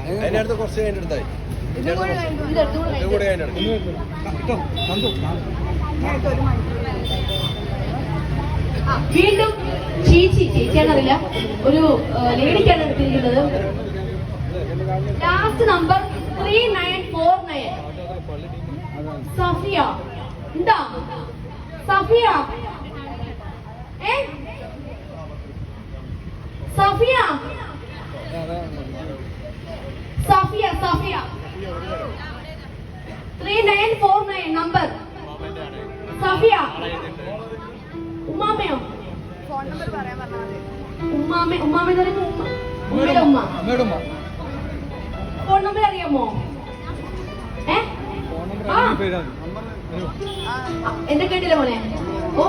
അതിനടുത്ത് കുറച്ച് കഴിഞ്ഞെടുത്തായി വീണ്ടും ചേച്ചിയാണെന്നറിയില്ല, ഒരു ലേഡിക്കാണ് എടുത്തിരിക്കുന്നത്. Last number 3949 Safiya. എന്താ സഫിയ? സഫിയ സഫിയ സഫിയ 3949 നമ്പർ. സഫിയ. ഉമ്മാമയോ? ഫോൺ നമ്പർ പറയാൻ പറഞ്ഞാൽ ഉമ്മാമ ഫോൺ നമ്പർ അറിയാമോ? എന്റെ കേട്ടില്ല മോനെ. ഓ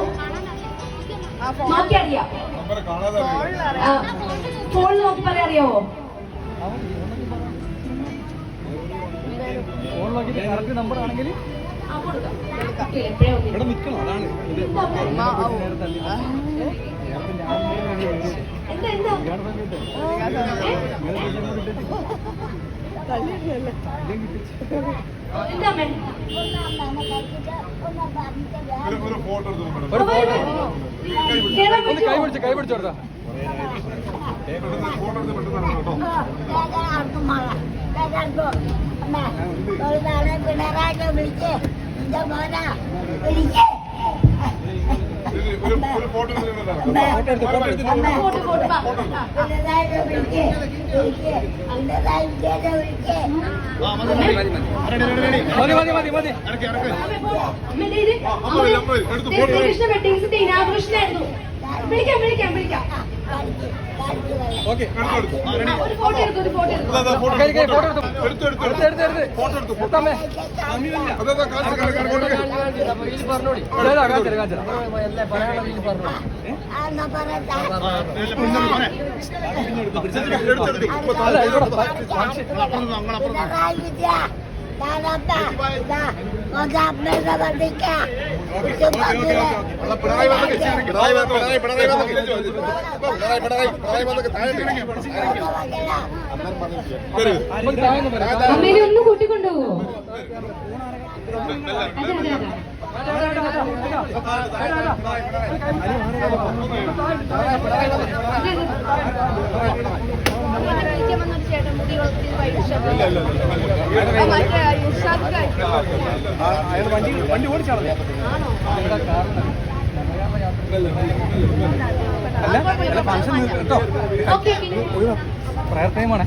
നോക്കി അറിയാം. ഫോണിൽ നോക്കി പറയാൻ അറിയാവോ? നമ്പർ ആണെങ്കിൽ കൈ പിടിച്ചോടാ. പിണറായി വിളിച്ചേ ഇനാഘോഷനായിരുന്നു. വിളിക്കാം വിളിക്കാം വിളിക്കാം. അമ്മേനെ ഒന്ന് കൂട്ടിക്കൊണ്ടുപോവോ? വണ്ടി ഓടിച്ചാണോ? ഫംഗ്ഷൻ കേട്ടോ, പ്രയർ ടൈമാണ്.